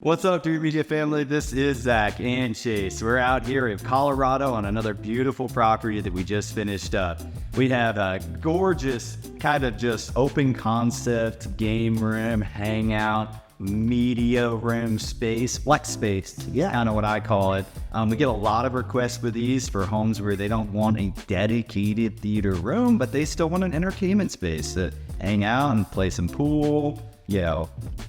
What's up, Dreamedia family? This is Zach and Chase. We're out here in Colorado on another beautiful property that we just finished up. We have a gorgeous kind of just open concept game room, hangout, media room space, flex space. Yeah, kind of what I call it. We get a lot of requests for these for homes where they don't want a dedicated theater room, but they still want an entertainment space to hang out and play some pool,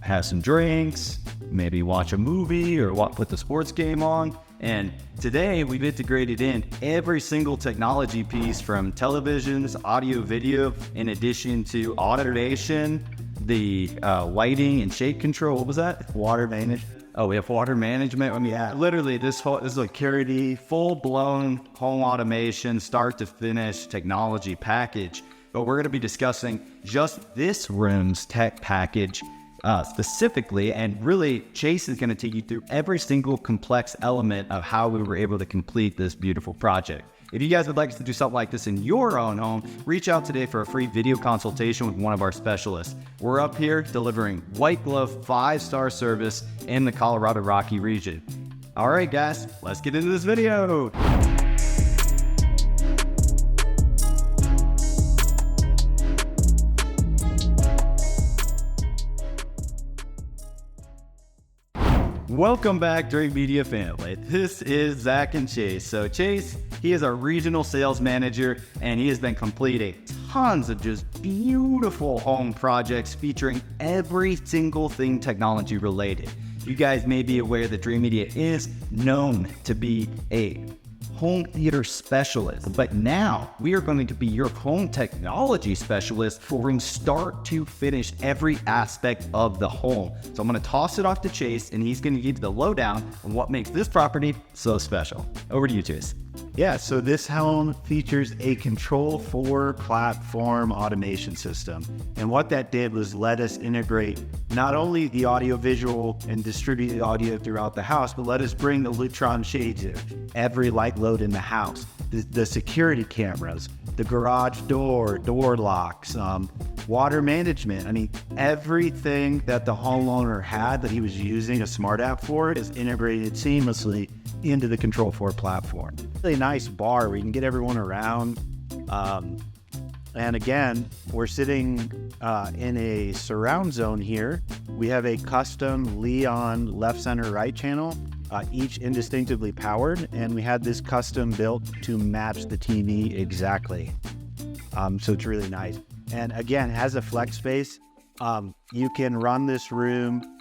have some drinks, maybe watch a movie or put the sports game on. And today we've integrated in every single technology piece from televisions, audio, video, in addition to automation, the lighting and shade control. What was that? Water management. Oh, we have water management. I mean, literally this is a security, full-blown home automation, start to finish technology package. But we're going to be discussing just this room's tech package specifically, and really Chase is going to take you through every single complex element of how we were able to complete this beautiful project. If you guys would like us to do something like this in your own home, reach out today for a free video consultation with one of our specialists. We're up here delivering white glove 5-star service in the Colorado Rocky region. All right, guys, let's get into this video. Welcome back, Dreamedia family. This is Zach and Chase. So Chase, he is our regional sales manager, and he has been completing tons of just beautiful home projects featuring every single thing technology related. You guys may be aware that Dreamedia is known to be a home theater specialist, but now we are going to be your home technology specialist from start to finish every aspect of the home. So I'm going to toss it off to Chase, and he's going to give you the lowdown on what makes this property so special. Over to you, Chase. Yeah, so this home features a Control4 Platform automation system. And what that did was let us integrate not only the audio-visual and distributed audio throughout the house, but let us bring the Lutron shades in, every light load in the house, the security cameras, the garage door locks, water management. I mean, everything that the homeowner had that he was using a smart app for is integrated seamlessly into the Control4 platform. Really nice bar where you can get everyone around. And again, we're sitting in a surround zone here. We have a custom Leon left, center, right channel, each indistinctively powered, and we had this custom built to match the TV exactly. So it's really nice. And again, has a flex space. You can run this room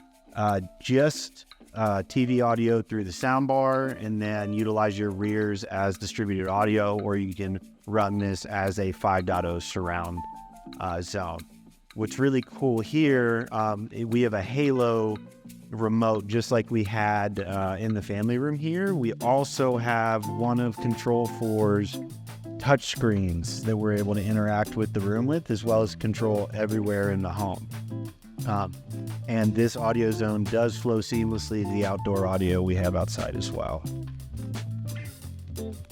just TV audio through the soundbar, and then utilize your rears as distributed audio, or you can run this as a 5.0 surround zone. What's really cool here, we have a Halo remote just like we had in the family room here. We also have one of Control4's touch screens that we're able to interact with the room with, as well as control everywhere in the home. And this audio zone does flow seamlessly to the outdoor audio we have outside as well.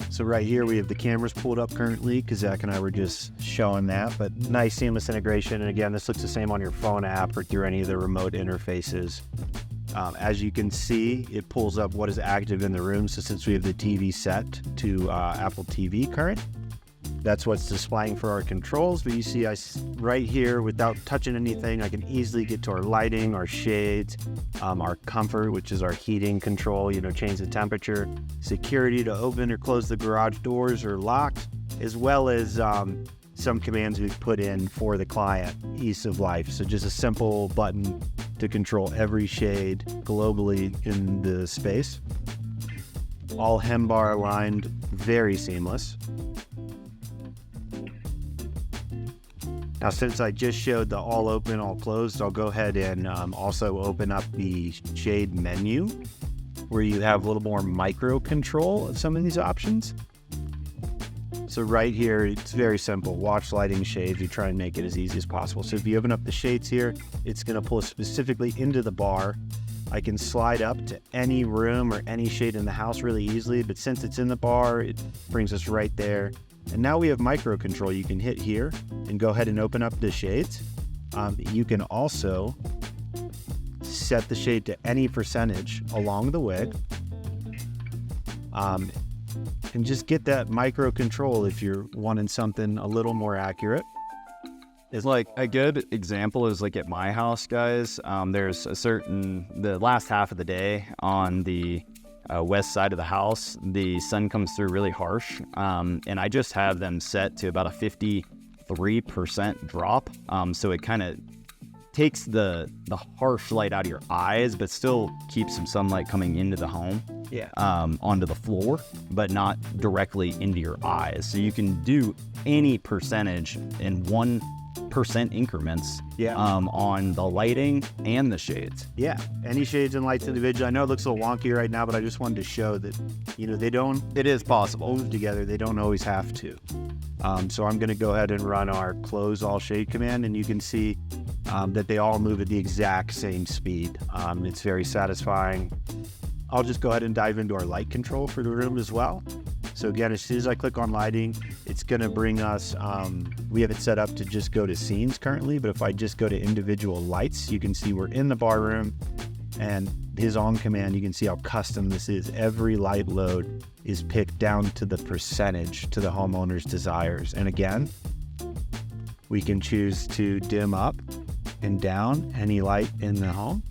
So right here we have the cameras pulled up currently because Zach and I were just showing that, but nice seamless integration. And again, this looks the same on your phone app or through any of the remote interfaces. As you can see, it pulls up what is active in the room. So since we have the TV set to Apple TV current, that's what's displaying for our controls. But you see right here, without touching anything, I can easily get to our lighting, our shades, our comfort, which is our heating control, change the temperature, security to open or close the garage doors or locked, as well as some commands we've put in for the client, ease of life. So just a simple button to control every shade globally in the space. All hem bar aligned, very seamless. Now, since I just showed the all open, all closed, I'll go ahead and also open up the shade menu where you have a little more micro control of some of these options. So right here, it's very simple. Watch, lighting, shades. We try and make it as easy as possible. So if you open up the shades here, it's going to pull specifically into the bar. I can slide up to any room or any shade in the house really easily, but since it's in the bar, it brings us right there. And now we have micro control. You can hit here and go ahead and open up the shades. You can also set the shade to any percentage along the wick, and just get that micro control if you're wanting something a little more accurate. It's like a good example is like at my house, guys, there's the last half of the day on the west side of the house, the sun comes through really harsh, and I just have them set to about a 53% drop, so it kind of takes the harsh light out of your eyes, but still keeps some sunlight coming into the home, onto the floor, but not directly into your eyes. So you can do any percentage in 1% increments on the lighting and the shades. Yeah, any shades and lights individually. I know it looks a little wonky right now, but I just wanted to show that, it is possible. Move together. They don't always have to. So I'm going to go ahead and run our close all shade command, and you can see that they all move at the exact same speed. It's very satisfying. I'll just go ahead and dive into our light control for the room as well. So again, as soon as I click on lighting, it's going to bring us, we have it set up to just go to scenes currently, but if I just go to individual lights, you can see we're in the bar room, and his on command, you can see how custom this is. Every light load is picked down to the percentage to the homeowner's desires. And again, we can choose to dim up and down any light in the home,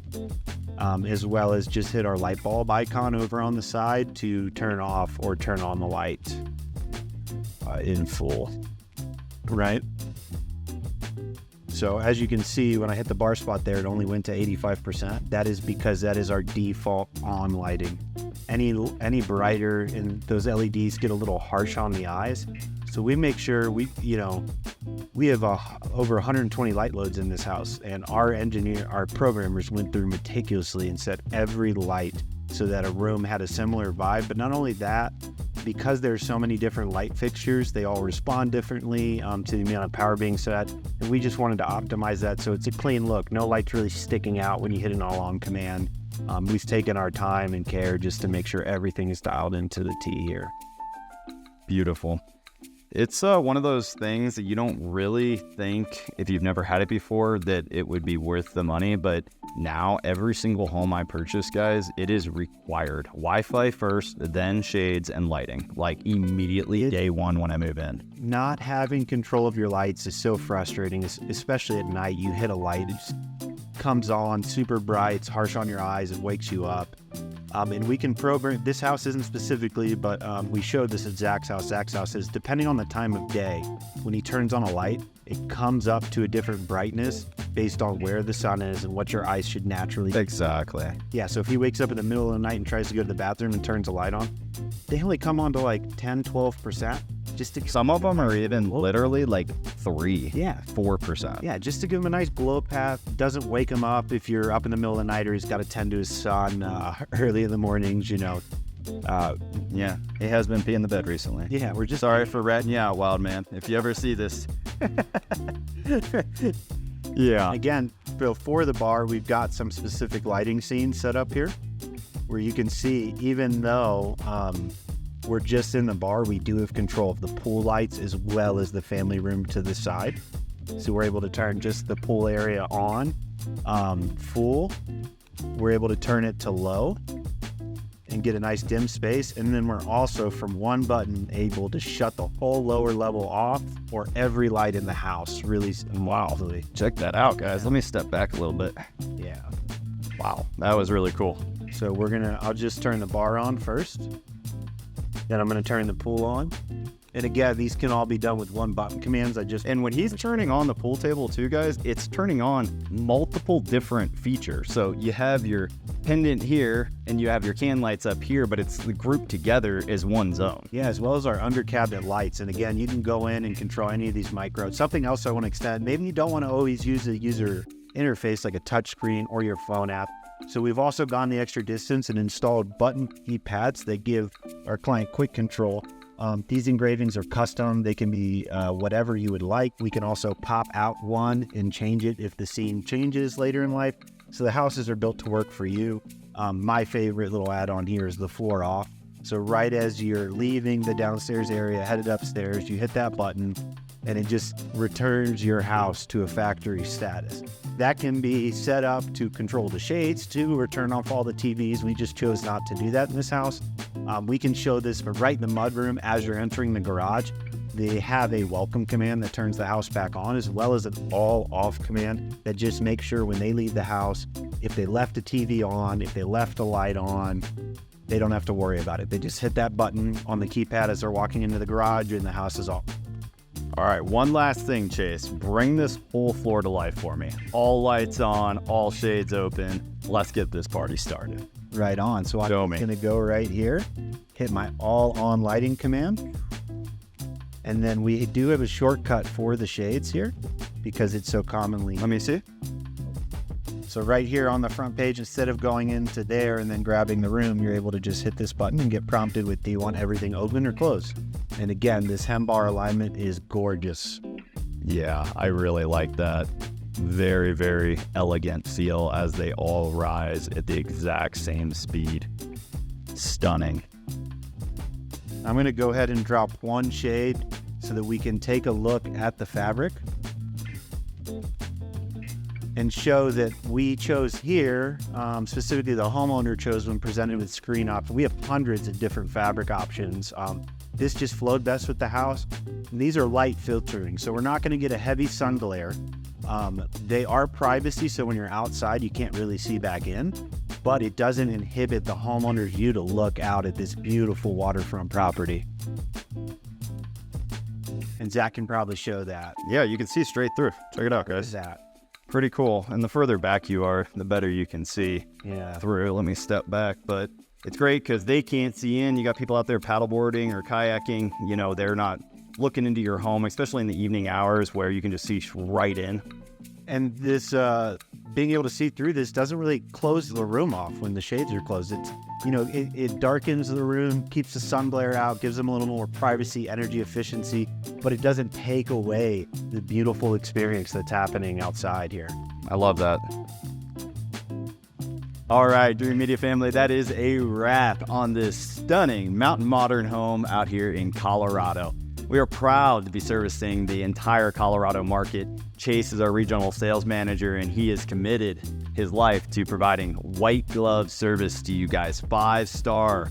as well as just hit our light bulb icon over on the side to turn off or turn on the light in full, right? So as you can see, when I hit the bar spot there, it only went to 85%. That is because that is our default on lighting. Any brighter and those LEDs get a little harsh on the eyes. So we make sure we have over 120 light loads in this house, and our programmers went through meticulously and set every light so that a room had a similar vibe. But not only that, because there's so many different light fixtures, they all respond differently to the amount of power being set, and we just wanted to optimize that so it's a clean look. No lights really sticking out when you hit an all-on command. We've taken our time and care just to make sure everything is dialed into the T here. Beautiful. It's one of those things that you don't really think, if you've never had it before, that it would be worth the money. But now every single home I purchase, guys, it is required. Wi-Fi first, then shades and lighting, like immediately day one when I move in. Not having control of your lights is so frustrating, especially at night. You hit a light, it just comes on super bright, it's harsh on your eyes, it wakes you up. And we can program, this house isn't specifically, but we showed this at Zach's house. Zach's house is, depending on the time of day, when he turns on a light, it comes up to a different brightness based on where the sun is and what your eyes should naturally do. Exactly. Yeah, so if he wakes up in the middle of the night and tries to go to the bathroom and turns a light on, they only come on to like 10, 12%. Some of them are even literally like 4%. Yeah, just to give him a nice glow path. Doesn't wake him up if you're up in the middle of the night or he's got to tend to his son early in the mornings, Yeah, he has been peeing the bed recently. Yeah, we're just sorry for ratting you out, wild man. If you ever see this. Yeah. Again, for the bar, we've got some specific lighting scenes set up here where you can see, even though we're just in the bar, we do have control of the pool lights as well as the family room to the side. So we're able to turn just the pool area on full. We're able to turn it to low and get a nice dim space. And then we're also, from one button, able to shut the whole lower level off or every light in the house. Really, wow. Check that out, guys. Let me step back a little bit. Yeah. Wow, that was really cool. So I'll just turn the bar on first. Then I'm going to turn the pool on. And again, these can all be done with one button commands. And when he's turning on the pool table too, guys, it's turning on multiple different features. So you have your pendant here and you have your can lights up here, but it's grouped together as one zone. Yeah, as well as our under cabinet lights. And again, you can go in and control any of these micros. Something else I want to extend, maybe you don't want to always use a user interface like a touch screen or your phone app. So we've also gone the extra distance and installed button keypads that give our client quick control. These engravings are custom. They can be whatever you would like. We can also pop out one and change it if the scene changes later in life. So the houses are built to work for you. My favorite little add-on here is the floor off. So right as you're leaving the downstairs area, headed upstairs, you hit that button and it just returns your house to a factory status. That can be set up to control the shades too, or turn off all the TVs. We just chose not to do that in this house. We can show this right in the mudroom as you're entering the garage. They have a welcome command that turns the house back on, as well as an all off command that just makes sure when they leave the house, if they left a TV on, if they left a light on, they don't have to worry about it. They just hit that button on the keypad as they're walking into the garage and the house is off. All right, one last thing, Chase. Bring this whole floor to life for me. All lights on, all shades open. Let's get this party started. Right on. So I'm going to go right here, hit my all on lighting command. And then we do have a shortcut for the shades here because it's so commonly. Let me see. So right here on the front page, instead of going into there and then grabbing the room, you're able to just hit this button and get prompted with, do you want everything open or closed? And again, this hem bar alignment is gorgeous. Yeah, I really like that. Very, very elegant feel as they all rise at the exact same speed. Stunning. I'm going to go ahead and drop one shade so that we can take a look at the fabric and show that we chose here, specifically the homeowner chose when presented with screen options. We have hundreds of different fabric options. This just flowed best with the house. And these are light filtering, so we're not going to get a heavy sun glare. They are privacy, so when you're outside, you can't really see back in, but it doesn't inhibit the homeowner's view to look out at this beautiful waterfront property. And Zach can probably show that. Yeah, you can see straight through. Check it out, guys. That. Pretty cool. And the further back you are, the better you can see through. Let me step back. But it's great because they can't see in. You got people out there paddleboarding or kayaking. You know, they're not looking into your home, especially in the evening hours where you can just see right in. And this, being able to see through this doesn't really close the room off when the shades are closed. It's, you know, it darkens the room, keeps the sun glare out, gives them a little more privacy, energy efficiency, but it doesn't take away the beautiful experience that's happening outside here. I love that. All right, Dreamedia family, that is a wrap on this stunning mountain modern home out here in Colorado. We are proud to be servicing the entire Colorado market. Chase is our regional sales manager, and he has committed his life to providing white glove service to you guys. 5-star.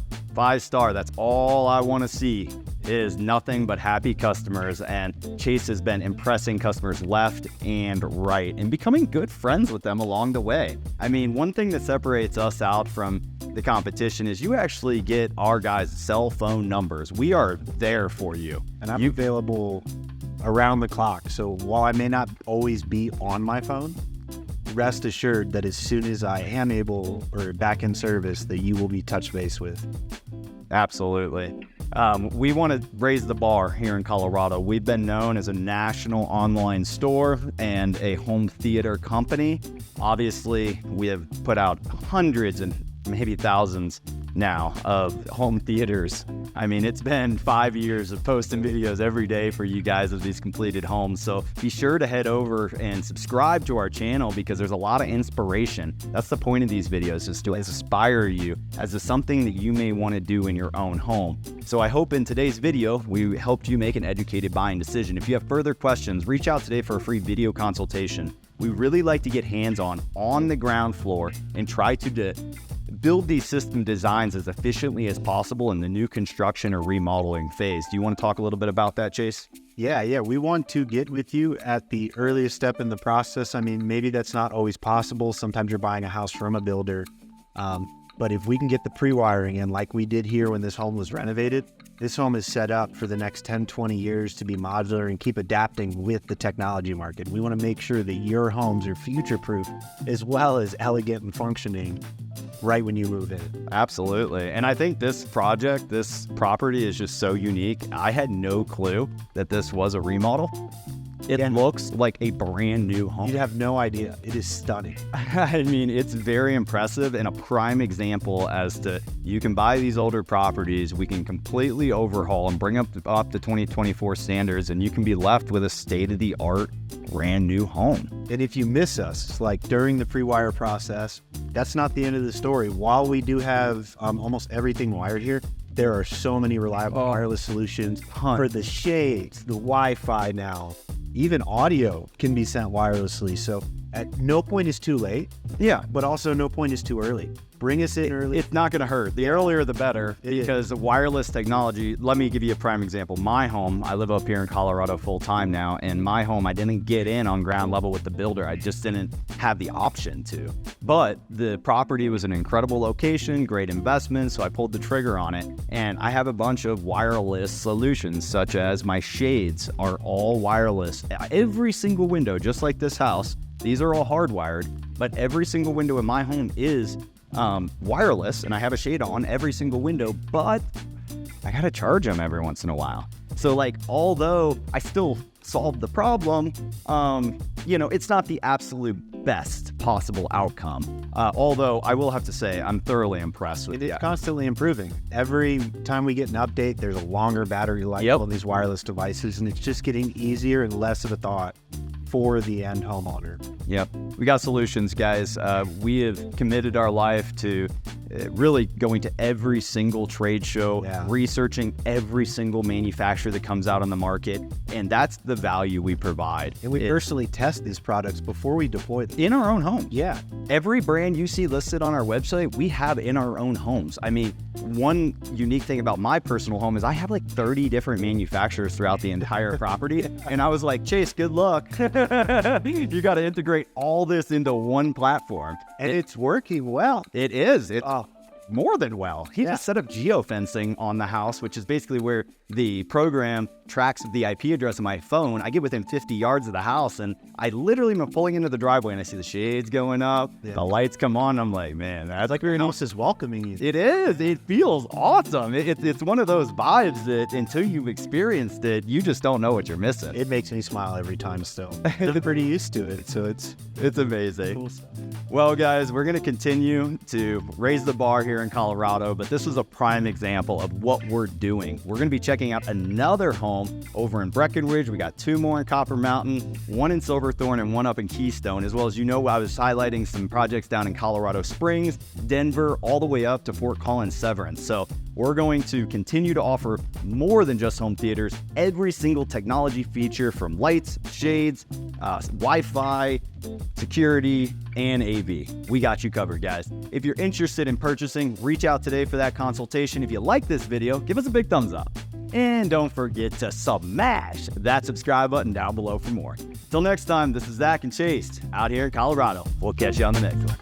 That's all I want to see is nothing but happy customers. And Chase has been impressing customers left and right and becoming good friends with them along the way. I mean, one thing that separates us out from the competition is you actually get our guys' cell phone numbers. We are there for you. And I'm available around the clock. So while I may not always be on my phone, rest assured that as soon as I am able or back in service, that you will be touch base with. Absolutely. We want to raise the bar here in Colorado. We've been known as a national online store and a home theater company. Obviously, we have put out hundreds and maybe thousands now of home theaters. I mean, it's been 5 years of posting videos every day for you guys of these completed homes. So be sure to head over and subscribe to our channel because there's a lot of inspiration. That's the point of these videos, is to inspire you as to something that you may want to do in your own home. So I hope in today's video, we helped you make an educated buying decision. If you have further questions, reach out today for a free video consultation. We really like to get hands-on on the ground floor and try to build these system designs as efficiently as possible in the new construction or remodeling phase. Do you want to talk a little bit about that, Chase? Yeah. We want to get with you at the earliest step in the process. I mean, maybe that's not always possible. Sometimes you're buying a house from a builder. But if we can get the pre-wiring in like we did here when this home was renovated, this home is set up for the next 10, 20 years to be modular and keep adapting with the technology market. We want to make sure that your homes are future-proof as well as elegant and functioning right when you move in. Absolutely. And I think this project, this property is just so unique. I had no clue that this was a remodel. It looks like a brand new home. You'd have no idea. It is stunning. I mean, it's very impressive and a prime example as to you can buy these older properties, we can completely overhaul and bring up to 2024 standards, and you can be left with a state-of-the-art brand new home. And if you miss us, like during the pre-wire process, that's not the end of the story. While we do have almost everything wired here, there are so many reliable wireless solutions for the shades, the Wi-Fi now. Even audio can be sent wirelessly. So at no point is too late. Yeah. But also no point is too early. Bring us in early. It's not going to hurt. The earlier the better, because the wireless technology, let me give you a prime example. My home, I live up here in Colorado full time now, and my home, I didn't get in on ground level with the builder. I just didn't have the option to. But the property was an incredible location, great investment, so I pulled the trigger on it. And I have a bunch of wireless solutions, such as my shades are all wireless. Every single window, just like this house, these are all hardwired, but every single window in my home is wireless, and I have a shade on every single window, but I gotta charge them every once in a while. So like, although I still solved the problem, it's not the absolute best possible outcome. Although I will have to say, I'm thoroughly impressed with it. It's constantly improving. Every time we get an update, there's a longer battery life on these wireless devices, and it's just getting easier and less of a thought for the end homeowner. Yep. We got solutions, guys. We have committed our life to really going to every single trade show, researching every single manufacturer that comes out on the market, and that's the value we provide. And we personally test these products before we deploy them. In our own homes. Yeah. Every brand you see listed on our website, we have in our own homes. I mean, one unique thing about my personal home is I have like 30 different manufacturers throughout the entire property. And I was like, Chase, good luck. You got to integrate all this into one platform. And it's working well. It is. It's more than well. He just set up geofencing on the house, which is basically where the program tracks the IP address of my phone. I get within 50 yards of the house, and I literally am pulling into the driveway, and I see the shades going up, the lights come on. I'm like, man, that's like your house is welcoming you. It is. It feels awesome. It's one of those vibes that until you've experienced it, you just don't know what you're missing. It makes me smile every time still. I'm pretty used to it, so it's amazing. Cool stuff. Well, guys, we're going to continue to raise the bar here in Colorado, but this was a prime example of what we're doing. We're going to be checking out another home over in Breckenridge. We got 2 more in Copper Mountain, 1 in Silverthorne, and 1 up in Keystone, as well as, I was highlighting some projects down in Colorado Springs, Denver, all the way up to Fort Collins, Severance. So we're going to continue to offer more than just home theaters, every single technology feature from lights, shades, Wi-Fi, security, and AV. We got you covered, guys. If you're interested in purchasing, reach out today for that consultation. If you like this video, give us a big thumbs up. And don't forget to smash that subscribe button down below for more. Till next time, this is Zach and Chase out here in Colorado. We'll catch you on the next one.